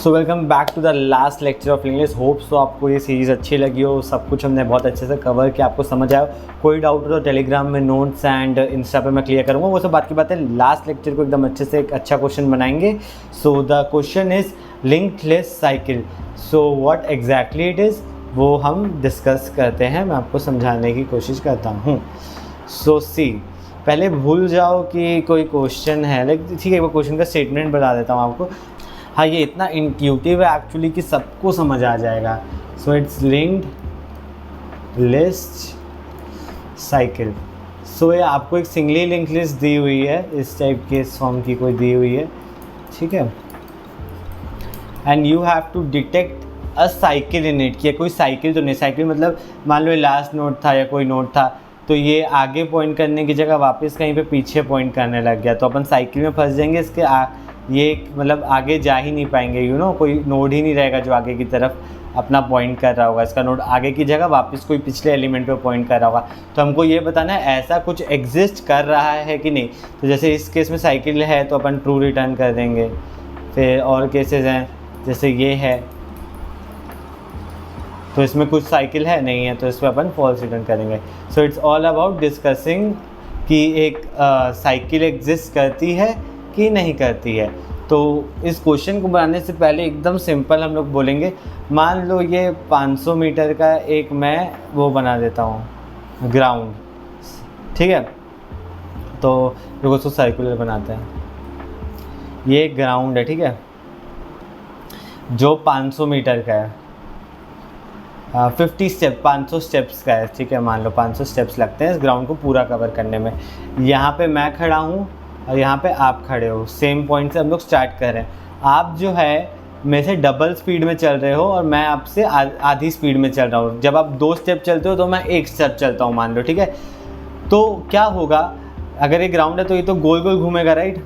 So welcome back to the last lecture of English. Hope so आपको ये series अच्छी लगी हो, सब कुछ हमने बहुत अच्छे से कवर किया, आपको समझ आया। कोई डाउट हो तो टेलीग्राम में नोट्स एंड इंस्टा पे मैं क्लियर करूँगा, वो सब बात की बात है। लास्ट लेक्चर को एकदम अच्छे से एक अच्छा क्वेश्चन बनाएंगे। So the question is linked list cycle. So what exactly it is वो हम डिस्कस करते हैं, मैं आपको समझाने की कोशिश करता हूँ। सो सी, पहले भूल जाओ कि कोई क्वेश्चन है, लाइक ठीक है, वो क्वेश्चन का स्टेटमेंट बता देता हूँ आपको। हाँ, ये इतना इंट्यूटिव है एक्चुअली कि सबको समझ आ जाएगा। So it's linked list cycle. So ये आपको एक सिंगली लिंक लिस्ट दी हुई है, इस टाइप के इस फॉर्म की कोई दी हुई है, ठीक है। And you have to detect a cycle in it, कि कोई साइकिल तो नहीं। साइकिल मतलब मान लो ये लास्ट नोट था या कोई नोट था, तो ये आगे पॉइंट करने की जगह वापस कहीं पे पीछे पॉइंट करने लग गया, तो अपन साइकिल में फंस जाएंगे। इसके ये मतलब आगे जा ही नहीं पाएंगे, कोई नोड ही नहीं रहेगा जो आगे की तरफ अपना पॉइंट कर रहा होगा। इसका नोड आगे की जगह वापस कोई पिछले एलिमेंट पे पॉइंट कर रहा होगा। तो हमको ये बताना है ऐसा कुछ एग्जिस्ट कर रहा है कि नहीं। तो जैसे इस केस में साइकिल है तो अपन ट्रू रिटर्न कर देंगे। फिर और केसेस हैं, जैसे ये है तो इसमें कुछ साइकिल है नहीं है, तो इस पर अपन फॉल्स रिटर्न करेंगे। So it's all about discussing कि एक साइकिल एग्जिस्ट करती है कि नहीं करती है। तो इस क्वेश्चन को बनाने से पहले एकदम सिंपल हम लोग बोलेंगे। मान लो ये 500 मीटर का एक मैं वो बना देता हूँ ग्राउंड, ठीक है। तो देखो उसको सर्कुलर बनाते हैं। ये ग्राउंड है, ठीक है, जो 500 मीटर का है। 500 स्टेप्स का है, ठीक है। मान लो 500 स्टेप्स लगते हैं इस ग्राउंड को पूरा कवर करने में। यहाँ पे मैं खड़ा हूँ और यहाँ पे आप खड़े हो, सेम पॉइंट से हम लोग स्टार्ट कर रहे हैं। आप जो है मेरे से डबल स्पीड में चल रहे हो और मैं आपसे आधी स्पीड में चल रहा हूँ। जब आप 2 स्टेप चलते हो तो मैं 1 स्टेप चलता हूँ, मान लो, ठीक है। तो क्या होगा, अगर ये ग्राउंड है तो ये तो गोल गोल घूमेगा, राइट।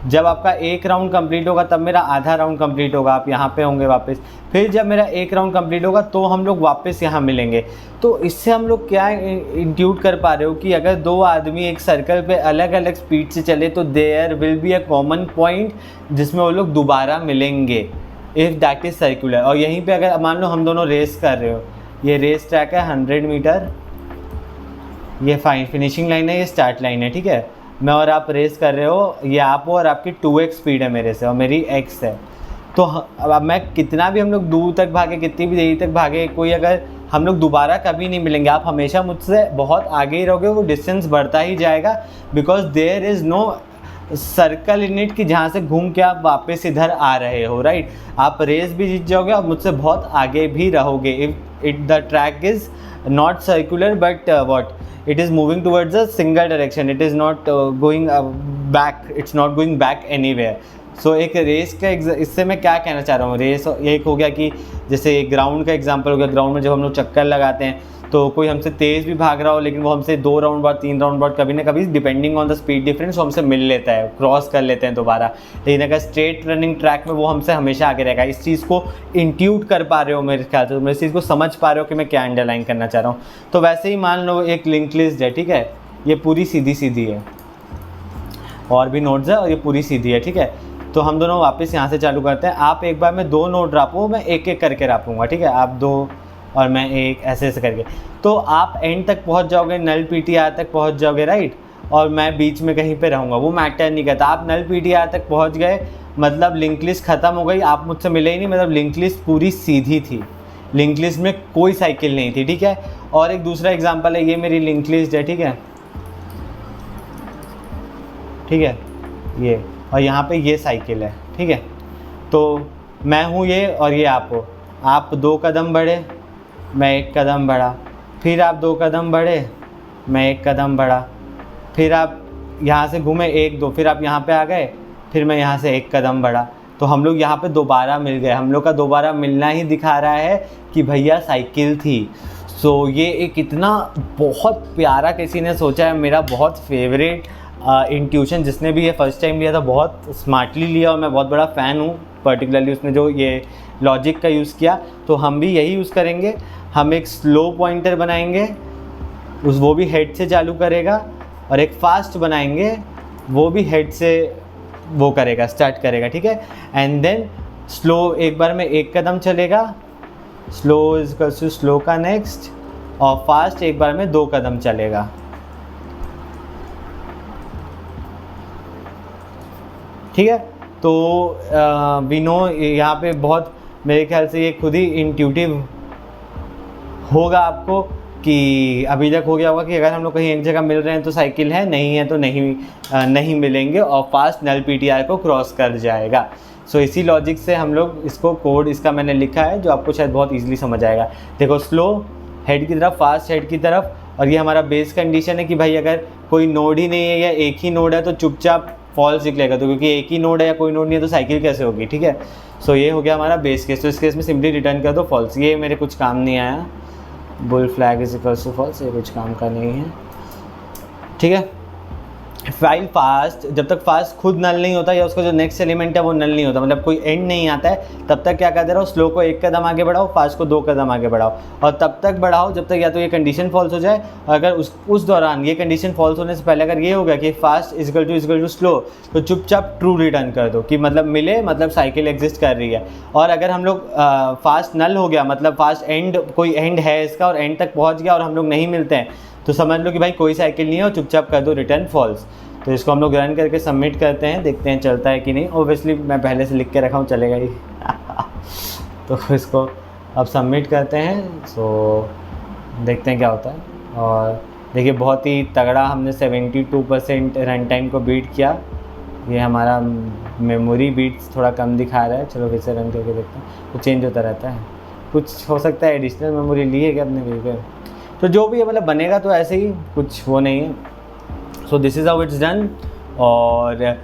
जब आपका 1 राउंड कंप्लीट होगा तब मेरा आधा राउंड कंप्लीट होगा, आप यहाँ पे होंगे वापस। फिर जब मेरा 1 राउंड कंप्लीट होगा तो हम लोग वापस यहाँ मिलेंगे। तो इससे हम लोग क्या इंट्यूट कर पा रहे हो कि अगर 2 आदमी एक सर्कल पे अलग अलग स्पीड से चले तो there will be a common point जिसमें वो लोग दोबारा मिलेंगे, इफ़ दैट इज़ सर्कुलर। और यहीं पे अगर मान लो हम दोनों रेस कर रहे हो, ये रेस ट्रैक है 100 मीटर, ये फिनिशिंग लाइन है, ये स्टार्ट लाइन है, ठीक है। मैं और आप रेस कर रहे हो, ये आप हो और आपकी 2x स्पीड है मेरे से और मेरी x है। तो अब मैं कितना भी हम लोग दूर तक भागे, कितनी भी देरी तक भागे, कोई अगर हम लोग दोबारा कभी नहीं मिलेंगे। आप हमेशा मुझसे बहुत आगे ही रहोगे, वो डिस्टेंस बढ़ता ही जाएगा, because there is no circle in it कि जहाँ से घूम के आप वापस इधर आ रहे हो, राइट। आप रेस भी जीत जाओगे और मुझसे बहुत आगे भी रहोगे। If it the track is not circular but what it is moving towards a single direction, it is not going back, it's not going back anywhere. So एक रेस का इससे मैं क्या कहना चाह रहा हूँ, रेस एक हो गया कि जैसे ग्राउंड का एग्जांपल हो गया। ग्राउंड में जब हम लोग चक्कर लगाते हैं तो कोई हमसे तेज़ भी भाग रहा हो लेकिन वो हमसे 2 राउंड बाद 3 राउंड बाद कभी ना कभी depending on the speed difference वो हमसे मिल लेता है, क्रॉस कर लेते हैं दोबारा। लेकिन अगर स्ट्रेट रनिंग ट्रैक में वो हमसे हमेशा आगे रहेगा। इस चीज़ को इंट्यूट कर पा रहे हो मेरे ख्याल से, इस चीज़ को समझ पा रहे हो कि मैं क्या अंडरलाइन करना चाह रहा हूँ। तो वैसे ही मान लो एक लिंक लिस्ट है, ठीक है, ये पूरी सीधी सीधी है, और भी नोट्स है और ये पूरी सीधी है, ठीक है। तो हम दोनों वापस यहाँ से चालू करते हैं। आप एक बार में 2 नोट रापो, मैं एक एक करके रापूंगा, ठीक है। आप 2 और मैं 1, ऐसे ऐसे करके। तो आप एंड तक पहुँच जाओगे, नल पीटीआर तक पहुँच जाओगे, राइट। और मैं बीच में कहीं पे रहूँगा, वो मैटर नहीं करता। आप नल पीटीआर तक पहुँच गए मतलब लिंक लिस्ट ख़त्म हो गई, आप मुझसे मिले ही नहीं, मतलब लिंक लिस्ट पूरी सीधी थी, लिंक लिस्ट में कोई साइकिल नहीं थी, ठीक है। और एक दूसरा एग्जाम्पल है, ये मेरी लिंक लिस्ट है, ठीक है, ठीक है, ये, और यहाँ पे ये साइकिल है, ठीक है। तो मैं हूँ ये और ये आप हो। आप 2 कदम बढ़े, मैं 1 कदम बढ़ा, फिर आप 2 कदम बढ़े, मैं 1 कदम बढ़ा, फिर आप यहाँ से घूमे 1 2, फिर आप यहाँ पे आ गए, फिर मैं यहाँ से 1 कदम बढ़ा। तो हम लोग यहाँ पे दोबारा मिल गए। हम लोग का दोबारा मिलना ही दिखा रहा है कि भैया साइकिल थी। सो ये एक इतना बहुत प्यारा किसी ने सोचा है, मेरा बहुत फेवरेट इंट्यूशन। जिसने भी ये फर्स्ट टाइम लिया था बहुत स्मार्टली लिया और मैं बहुत बड़ा फ़ैन हूँ, पर्टिकुलरली उसने जो ये लॉजिक का यूज़ किया। तो हम भी यही यूज़ करेंगे। हम एक स्लो पॉइंटर बनाएंगे, वो भी हेड से चालू करेगा, और एक फास्ट बनाएंगे, वो भी हेड से वो करेगा, स्टार्ट करेगा, ठीक है। एंड देन स्लो एक बार में एक कदम चलेगा, slow is equal to slow का नेक्स्ट, और फास्ट एक बार में 2 कदम चलेगा। ठीक है, तो वी नो यहाँ पे बहुत मेरे ख्याल से ये खुद ही इंट्यूटिव होगा आपको कि अभी तक हो गया होगा कि अगर हम लोग कहीं एक जगह मिल रहे हैं तो साइकिल है, नहीं है तो नहीं मिलेंगे, और फास्ट नल पीटीआर को क्रॉस कर जाएगा। सो इसी लॉजिक से हम लोग इसको कोड इसका मैंने लिखा है जो आपको शायद बहुत ईजिली समझ आएगा। देखो स्लो हेड की तरफ, फास्ट हेड की तरफ, और ये हमारा बेस कंडीशन है कि भाई अगर कोई नोड ही नहीं है या एक ही नोड है तो चुपचाप फॉल्स निकलेगा, तो क्योंकि एक ही नोड है या कोई नोड नहीं है तो साइकिल कैसे होगी। ठीक है, सो ये हो गया हमारा बेस केस। तो इस केस में सिंपली रिटर्न कर दो फॉल्स। ये मेरे कुछ काम नहीं आया, bool flag is equals to false, ये कुछ काम का नहीं है। ठीक है, फाइल फास्ट जब तक फास्ट खुद नल नहीं होता या उसका जो नेक्स्ट एलिमेंट है वो नल नहीं होता, मतलब कोई एंड नहीं आता है, तब तक क्या करते रहो, स्लो को 1 कदम आगे बढ़ाओ, फास्ट को 2 कदम आगे बढ़ाओ, और तब तक बढ़ाओ जब तक या तो ये कंडीशन फॉल्स हो जाए। अगर उस दौरान ये कंडीशन फॉल्स होने से पहले अगर ये हो गया कि फास्ट इजकल टू स्लो, तो चुपचाप ट्रू रिटर्न कर दो कि मतलब मिले, मतलब साइकिल एग्जिस्ट कर रही है। और अगर हम लोग फास्ट नल हो गया, मतलब फास्ट एंड कोई एंड है इसका और एंड तक पहुँच गया और हम लोग नहीं मिलते हैं, तो समझ लो कि भाई कोई साइकिल नहीं है और चुपचाप कर दो रिटर्न फॉल्स। तो इसको हम लोग रन करके सबमिट करते हैं, देखते हैं चलता है कि नहीं। ओबियसली मैं पहले से लिख के रखा हूँ, चलेगा ही तो इसको अब सबमिट करते हैं। सो देखते हैं क्या होता है। और देखिए बहुत ही तगड़ा हमने 72% रन टाइम को बीट किया। ये हमारा मेमोरी बीट्स थोड़ा कम दिखा रहा है, चलो फिर से रन करके देखते हैं। तो चेंज होता रहता है, कुछ हो सकता है एडिशनल मेमोरी ली है क्या अपने वीडियो, तो जो भी है मतलब बनेगा तो ऐसे ही, कुछ वो नहीं है। So this is how it's done. और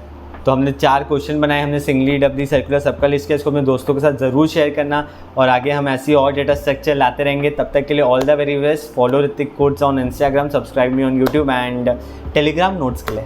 तो हमने 4 क्वेश्चन बनाए, हमने सिंगली डबली सर्कुलर सबका लिस्ट किया। इसको अपने दोस्तों के साथ ज़रूर शेयर करना, और आगे हम ऐसी और डेटा स्ट्रक्चर लाते रहेंगे। तब तक के लिए all the very best. Follow Hrithik codes on Instagram, subscribe me on YouTube and Telegram notes के लिए।